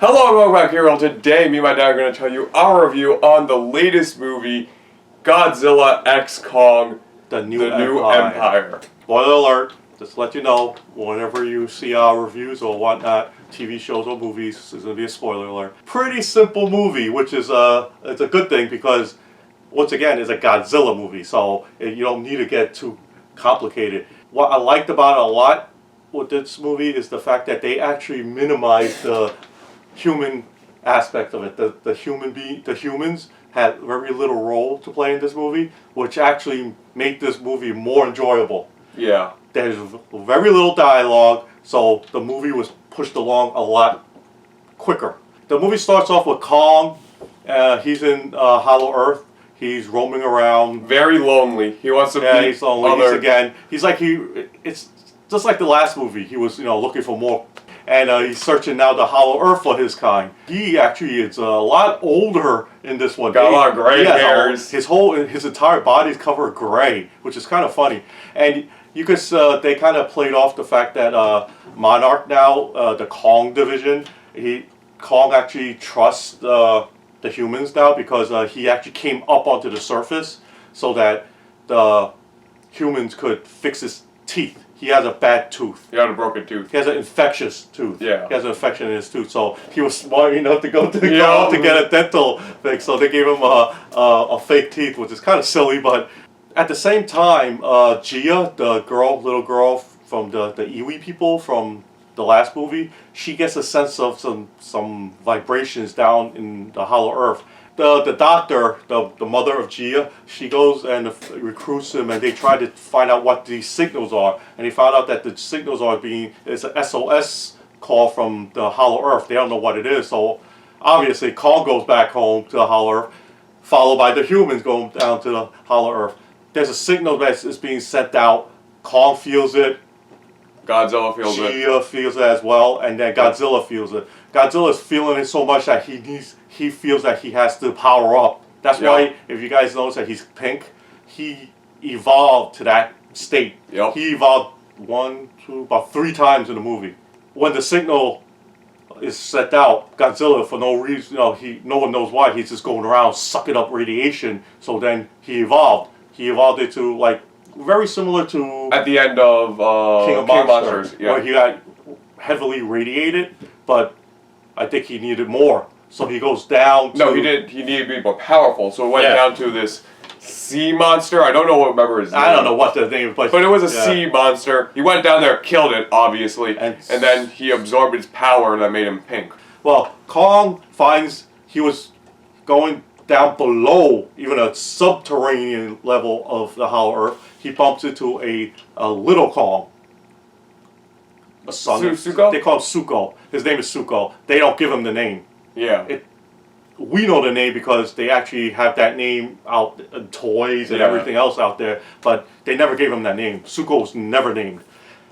Hello and welcome back here. Well, today, me and my dad are going to tell you our review on the latest movie, Godzilla x Kong, The New Empire. Spoiler alert, just to let you know, whenever you see our reviews or whatnot, TV shows or movies, there's going to be a spoiler alert. Pretty simple movie, which is it's a good thing because, once again, it's a Godzilla movie, so you don't need to get too complicated. What I liked about it a lot with this movie is the fact that they actually minimized the human aspect of it. The humans had very little role to play in this movie, which actually made this movie more enjoyable. Yeah. There's very little dialogue, so the movie was pushed along a lot quicker. The movie starts off with Kong. He's in Hollow Earth. He's roaming around. Very lonely. He wants to be. He's lonely. It's just like the last movie. He was, looking for more. And he's searching now the Hollow Earth for his kind. He actually is a lot older in this one. Got a lot of gray hairs. His entire body is covered gray, which is kind of funny. And you could they kind of played off the fact that Monarch now, the Kong division, Kong actually trusts the humans now because he actually came up onto the surface so that the humans could fix his teeth. He has a bad tooth. He had a broken tooth. He has an infectious tooth. Yeah. He has an infection in his tooth. So he was smart enough to go to get a dental fix. So they gave him a fake teeth, which is kind of silly. But at the same time, Gia, the little girl from the Iwi people from the last movie, she gets a sense of some vibrations down in the Hollow Earth. The doctor, the mother of Gia, she goes and recruits him, and they try to find out what these signals are. And they found out that the signals it's an SOS call from the Hollow Earth. They don't know what it is, so obviously Kong goes back home to the Hollow Earth, followed by the humans going down to the Hollow Earth. There's a signal that is being sent out. Kong feels it. Godzilla feels it. Gia feels it as well, and then Godzilla feels it. Godzilla's feeling it so much that he feels that he has to power up. That's why, if you guys notice that he's pink, he evolved to that state. Yep. He evolved about 3 times in the movie. When the signal is set out, Godzilla, for no reason, no one knows why, he's just going around sucking up radiation. So then he evolved. He evolved it to very similar to at the end of King of Monsters, yeah. where he got heavily radiated, but I think he needed more. So he goes down to... No, he did. He needed to be more powerful, so it went down to this sea monster. I don't know his name. I don't know what the name is, but it was a sea monster. He went down there, killed it, obviously, and then he absorbed its power that made him pink. Well, Kong finds he was going down below even a subterranean level of the Hollow Earth. He bumps into a little Kong. A son. Suko? They call him Suko. His name is Suko. They don't give him the name. Yeah. We know the name because they actually have that name out in toys and everything else out there, but they never gave him that name. Suko was never named.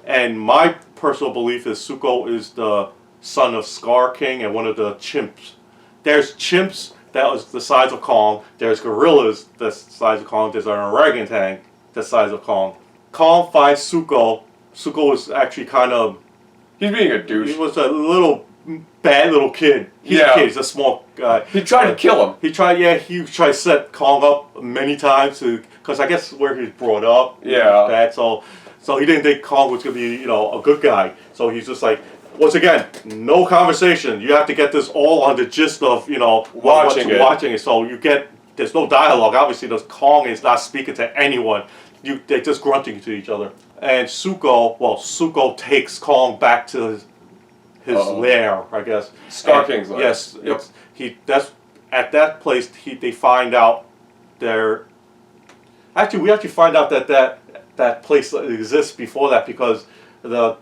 And my personal belief is Suko is the son of Scar King and one of the chimps. There's chimps that was the size of Kong. There's gorillas the size of Kong. There's an orangutan the size of Kong. Kong finds Suko. Suko is actually kind of... He's being a douche. He was a bad little kid. He's a kid. He's a small guy. He tried to kill him. He tried to set Kong up many times because I guess where he was brought up. Yeah. Bad. So he didn't think Kong was going to be, a good guy. So he's just like, once again, no conversation. You have to get this all on the gist of, watching it. So there's no dialogue. Obviously, the Kong is not speaking to anyone. They're just grunting to each other. And Suko takes Kong back to his lair, I guess. Scar King's lair. Yes. Yep. At that place, they find out we actually find out that place exists before that because the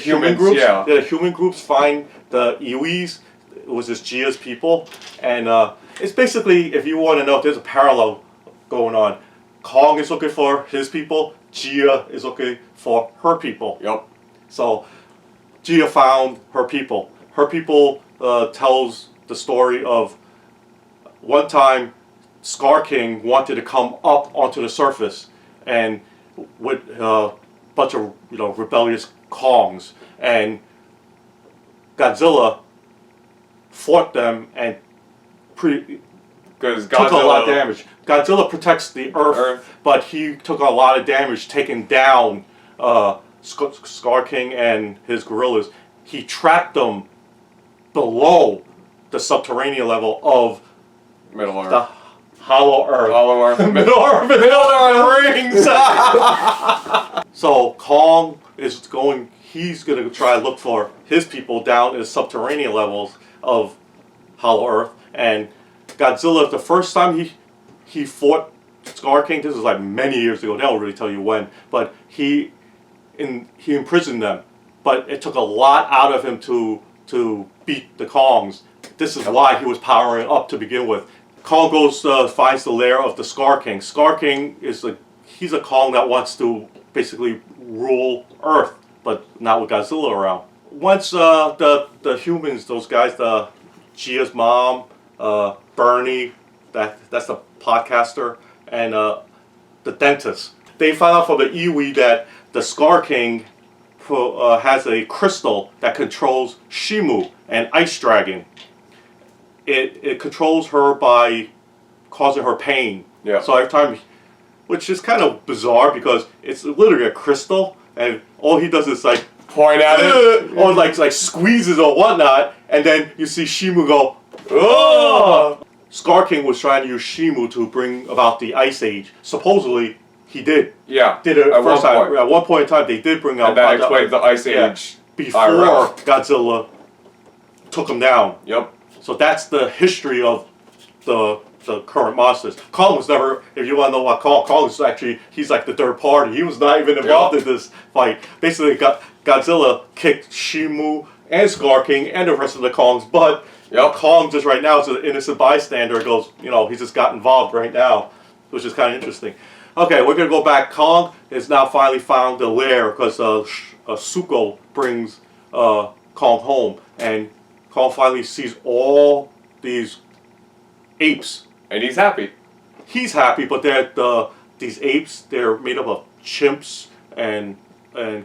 human groups, the human groups find the Iwis. It was just Gia's people, and it's basically, if you want to know, there's a parallel going on. Kong is looking for his people. Gia is looking for her people. Yep. So Gia found her people. Her people tells the story of one time Scar King wanted to come up onto the surface, and with a bunch of rebellious Kongs, and Godzilla fought them and Because took a lot of damage. Godzilla protects the Earth, but he took a lot of damage taking down Scar King and his gorillas. He trapped them below the subterranean level of Middle Earth. the Hollow Earth. Hollow Earth. Middle Earth rings. So Kong is going. He's going to try to look for his people down in the subterranean levels of Hollow Earth. And Godzilla, the first time he fought Scar King, this was like many years ago. They don't really tell you when, but he imprisoned them. But it took a lot out of him to beat the Kongs. This is why he was powering up to begin with. Kong goes finds the lair of the Scar King. Scar King he's a Kong that wants to basically rule Earth, but not with Godzilla around. Once the humans, those guys, Gia's mom, Bernie, that's the podcaster, and the dentist, they find out from the Iwi that the Scar King has a crystal that controls Shimu, an ice dragon. It controls her by causing her pain. Yeah. So every time, which is kind of bizarre because it's literally a crystal, and all he does is like point at it, or like squeezes or whatnot, and then you see Shimu go, oh! Scar King was trying to use Shimu to bring about the Ice Age. Supposedly, he did. Yeah. Did it at first one time. point. At one point in time, they did bring out. And that explains the Ice Age. Before IRL. Godzilla took him down. Yep. So that's the history of the current monsters. Kong was never, if you want to know what Kong is actually, he's like the third party. He was not even involved in this fight. Basically, Godzilla kicked Shimu and Scar King and the rest of the Kongs, but Kong just right now is an innocent bystander. It goes, he just got involved right now, which is kind of interesting. Okay, we're going to go back. Kong has now finally found the lair because Suko brings Kong home, and Kong finally sees all these apes. And he's happy. He's happy, but these apes, they're made up of chimps and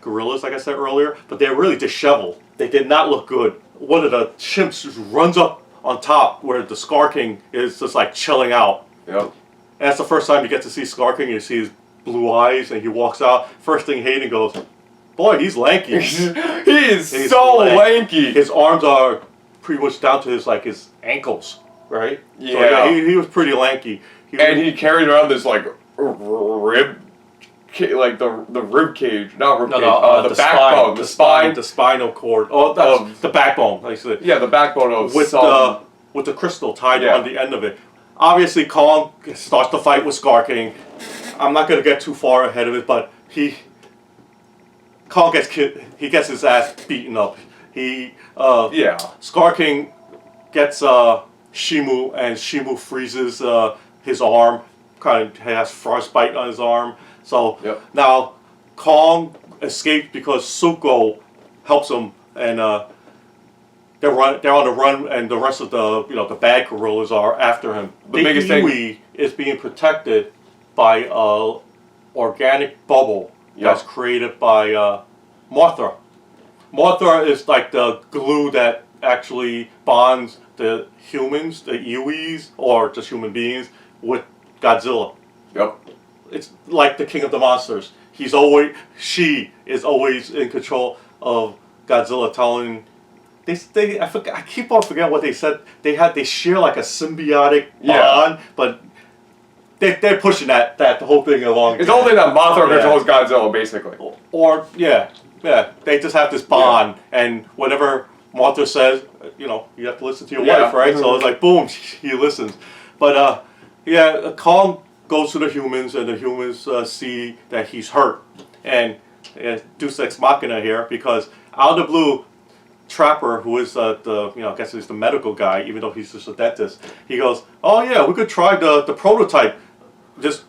gorillas, like I said earlier, but they're really disheveled. They did not look good. One of the chimps just runs up on top where the Scar King is just like chilling out. Yep. And that's the first time you get to see Scar King. You see his blue eyes, and he walks out. First thing Hayden goes, boy, he's lanky. He's so lanky. His arms are pretty much down to his ankles, right? Yeah. So, he was pretty lanky. He carried around this rib, the rib cage, not rib cage. The backbone, the spine, the spinal cord. Oh, that's the backbone. Like I said. Yeah, the backbone of with the crystal tied on the end of it. Obviously, Kong starts to fight with Scar King. I'm not going to get too far ahead of it, but Kong gets his ass beaten up. Scar King gets Shimu, and Shimu freezes his arm. Kind of has frostbite on his arm. So now Kong escapes because Suko helps him, and they're on the run, and the rest of the bad gorillas are after him. The biggest Iwi is being protected by a organic bubble that's created by Mothra. Mothra is like the glue that actually bonds the humans, the Iwis, or just human beings, with Godzilla. Yep. It's like the king of the monsters. She is always in control of Godzilla, telling. I keep on forgetting what they said. They share like a symbiotic bond, but they're pushing that the whole thing along. It's only that Mothra controls Godzilla, basically. Or they just have this bond, and whatever Mothra says, you have to listen to your wife, right? So it's like boom, he listens. But Kong goes to the humans, and the humans see that he's hurt, and Deus Ex Machina here, because out of the blue, Trapper, who is I guess he's the medical guy, even though he's just a dentist, he goes, oh yeah, we could try the prototype, this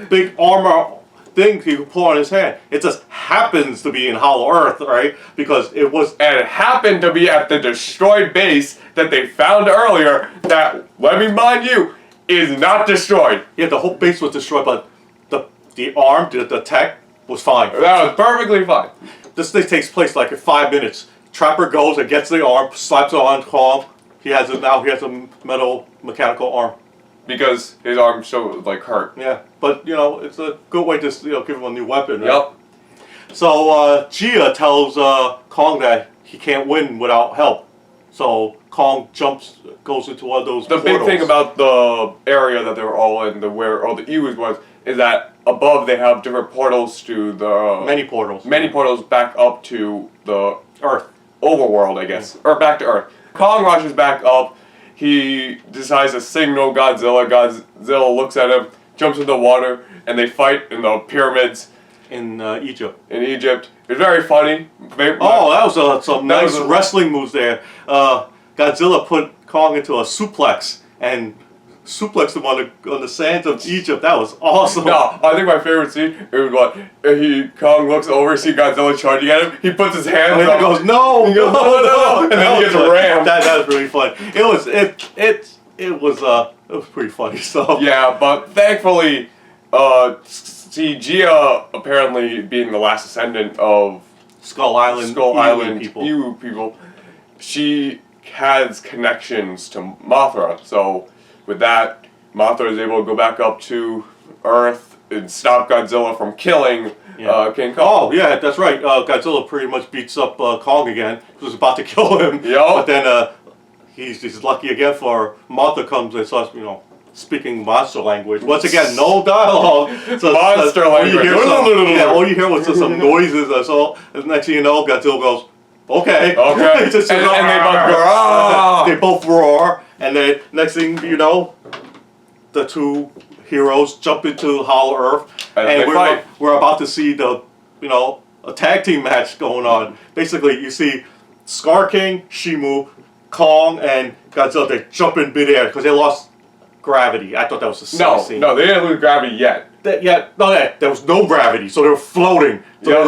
big armor thing he could put on his hand. It just happens to be in Hollow Earth, right? Because it happened to be at the destroyed base that they found earlier that, let me mind you, is not destroyed. Yeah, the whole base was destroyed, but the arm, the tech, was fine. That was perfectly fine. This thing takes place like in 5 minutes. Trapper goes and gets the arm, slaps it on Kong. He has a metal mechanical arm. Because his arm's so like hurt. Yeah, but it's a good way to give him a new weapon. Right? Yep. So Gia tells Kong that he can't win without help. So Kong goes into one of those. The portals. big thing about the area that they were all in, where all the Ewoos was, is that above they have different portals to the many portals back up to the Earth, overworld, I guess, or back to Earth. Kong rushes back up. He decides to signal Godzilla. Godzilla looks at him, jumps in the water, and they fight in the pyramids in Egypt. It's very funny. That was some nice wrestling moves there. Godzilla put Kong into a suplex and suplexed him on the sands of Egypt. That was awesome. No, I think my favorite scene was Kong looks over, see Godzilla charging at him. He puts his hands up. He goes no, and then he gets rammed. That was really funny. It was pretty funny stuff. Yeah, but thankfully, Gia apparently being the last descendant of Skull Island Ewu people, she has connections to Mothra. So with that, Mothra is able to go back up to Earth and stop Godzilla from killing King Kong. Oh, yeah, that's right. Godzilla pretty much beats up Kong again. He was about to kill him. Yep. But then he's lucky again for Mothra comes and starts, speaking monster language. Once again, no dialogue. Monster language. All you hear was just some noises. And next thing you know, Godzilla goes, okay. Okay. and they both they both roar. And then next thing you know, the two heroes jump into Hollow Earth. And we're about to see a tag team match going on. Basically, you see Scar King, Shimu, Kong, and Godzilla. They jump in midair because they lost gravity. I thought that was the same scene. No, they didn't lose gravity yet. There was no gravity, so they were floating. So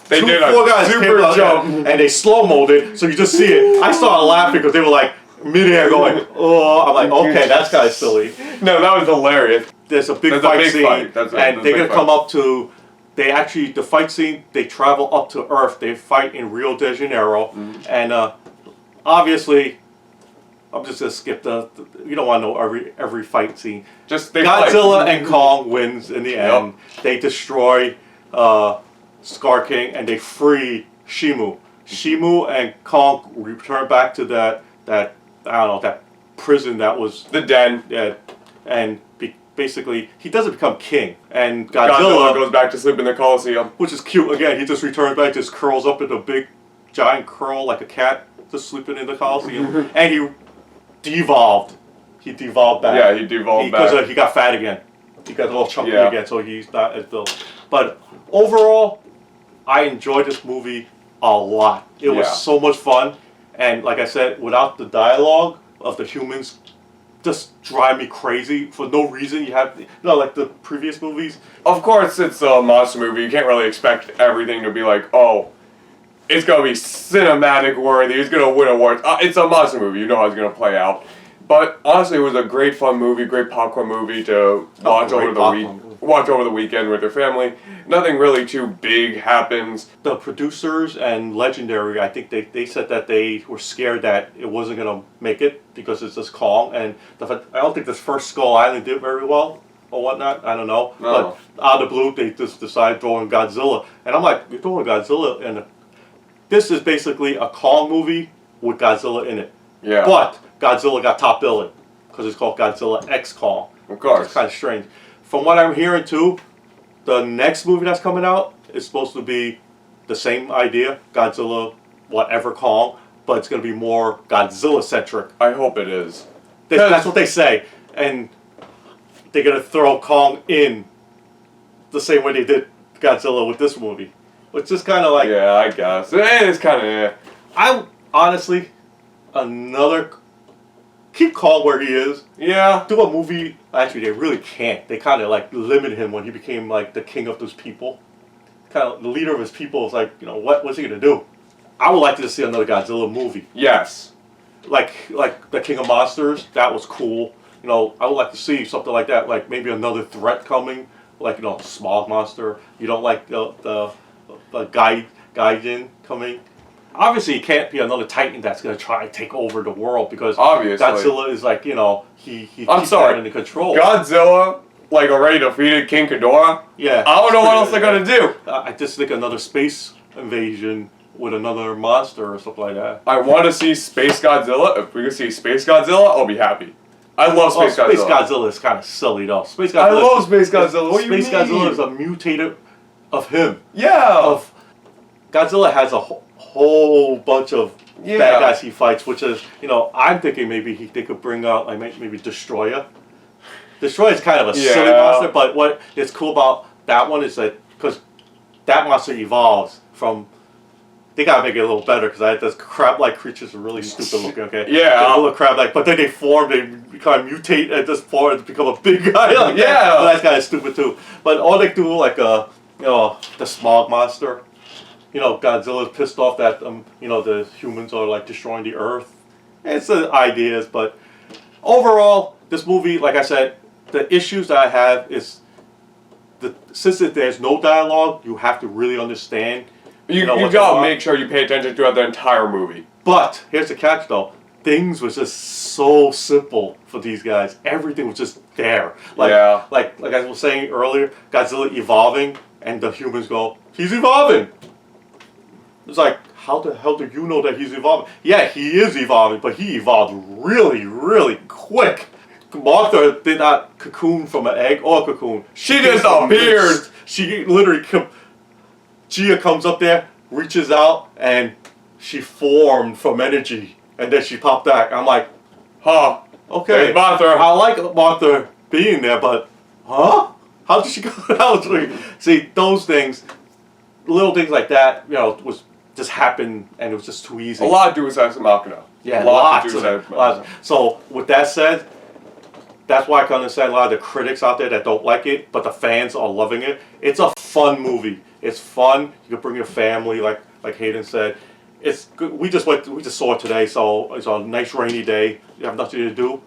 they did a super jump, and they slow-moed it, so you just see it. I started laughing because they were like midair going, oh, I'm like, okay, that's kind of silly. No, that was hilarious. There's a big fight scene, and they're going to come up to, the fight scene, they travel up to Earth. They fight in Rio de Janeiro, and obviously, I'm just going to skip you don't want to know every fight scene. Godzilla and Kong wins in the end. They destroy Scar King, and they free Shimu. Shimu and Kong return back to that prison that was the den. Yeah, and basically he doesn't become king, and Godzilla goes back to sleep in the Coliseum, which is cute. Again, he just returns back, just curls up in a big giant curl like a cat, just sleeping in the Coliseum, and he devolved. He devolved back. Yeah, he devolved back because he got fat again. He got a little chunky again, so he's not as built. But overall, I enjoyed this movie a lot. It was so much fun, and like I said, without the dialogue of the humans just drive me crazy for no reason. You have, like the previous movies. Of course, it's a monster movie. You can't really expect everything to be like, oh, it's gonna be cinematic worthy. It's gonna win awards. It's a monster movie. You know how it's gonna play out. But honestly, it was a great fun movie, great popcorn movie to watch over the weekend with your family. Nothing really too big happens. The producers and Legendary, I think they said that they were scared that it wasn't going to make it because it's just Kong. And I don't think this first Skull Island did very well or whatnot. I don't know. No. But out of the blue, they just decided throwing Godzilla. And I'm like, you're throwing Godzilla? And this is basically a Kong movie with Godzilla in it. Yeah. But Godzilla got top billing because it's called Godzilla X Kong. Of course. It's kind of strange. From what I'm hearing too, the next movie that's coming out is supposed to be the same idea, Godzilla, whatever Kong, but it's going to be more Godzilla-centric. I hope it is. That's what they say. And they're going to throw Kong in the same way they did Godzilla with this movie. Which is kind of like... Yeah, I guess. It's kind of... I honestly, keep Kong where he is. Yeah. Do a movie. Actually, they really can't. They kind of like limited him when he became like the king of those people. Kind of the leader of his people is like, what's he gonna do? I would like to see another Godzilla movie. Yes. Like the King of Monsters. That was cool. I would like to see something like that. Like maybe another threat coming. Like Smog Monster. You don't like the Gaijin coming. obviously it can't be another Titan that's gonna try to take over the world because Obviously. Godzilla is like he I'm keeps sorry. that under control. Godzilla, like, already defeated King Ghidorah. Yeah. I don't know what else they're gonna do. I just think another space invasion with another monster or something like that. I want to see Space Godzilla. If we can see Space Godzilla, I'll be happy. I love Space Godzilla. Space Godzilla is kind of silly though. Space Godzilla. I love Space Godzilla. What do you Space mean? Godzilla is a mutated of him. Yeah. Of Godzilla has a whole bunch of bad guys he fights, which is I'm thinking maybe they could bring out like maybe Destroyer. Destroyer is kind of a silly monster, but what is cool about that one is that because that monster evolves from. They gotta make it a little better because those crab-like creatures are really stupid looking. Okay. Yeah. They're a little crab-like, but then they form. They kind of mutate at this point to become a big guy. Like Yeah. That. Well, that's kind of stupid too. But all they do like the smog monster. Godzilla's pissed off that the humans are like destroying the Earth. It's the ideas, but overall, this movie, like I said, the issues that I have is since there's no dialogue, you have to really understand. You gotta make sure you pay attention throughout the entire movie. But here's the catch, though: things was just so simple for these guys. Everything was just there. Like I was saying earlier, Godzilla evolving, and the humans go, "He's evolving." It's like, how the hell do you know that he's evolving? Yeah, he is evolving, but he evolved really, really quick. Martha did not cocoon from an egg or cocoon. She just appeared. She literally. Gia comes up there, reaches out, and she formed from energy, and then she popped back. I'm like, huh, okay. Hey, Martha. I like Martha being there, but, huh? How did she go out? See, those things, little things like that, was just happened, and it was just too easy. A lot of Deus Ex Machina. Yeah, lots of. So, with that said, that's why I can understand a lot of the critics out there that don't like it, but the fans are loving it. It's a fun movie. It's fun. You can bring your family, like Hayden said. It's good. We just saw it today, so it's a nice rainy day. You have nothing to do.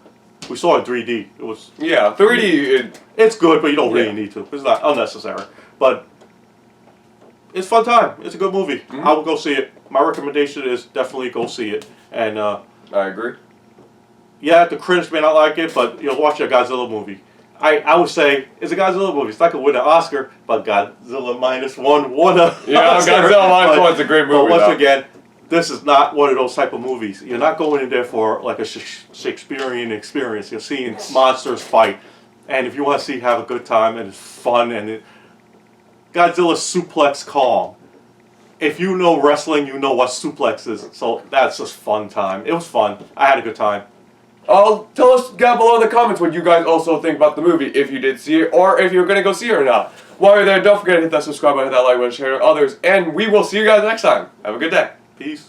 We saw it in 3D. It was 3D. It's good, but you don't really need to. It's not unnecessary. But it's a fun time. It's a good movie. Mm-hmm. I will go see it. My recommendation is definitely go see it. And I agree. Yeah, the critics may not like it, but you'll watch a Godzilla movie. I would say it's a Godzilla movie. It's not going to win an Oscar, but Godzilla -1 won an Oscar. Godzilla -1 is a great movie. But once again, this is not one of those type of movies. You're not going in there for like a Shakespearean experience. You're seeing monsters fight, and if you want to have a good time and it's fun and Godzilla suplex Kong. If you know wrestling, you know what suplex is. So that's just fun time. It was fun. I had a good time. Tell us down below in the comments what you guys also think about the movie, if you did see it, or if you're going to go see it or not. While you're there, don't forget to hit that subscribe button, hit that like button, share it with others, and we will see you guys next time. Have a good day. Peace.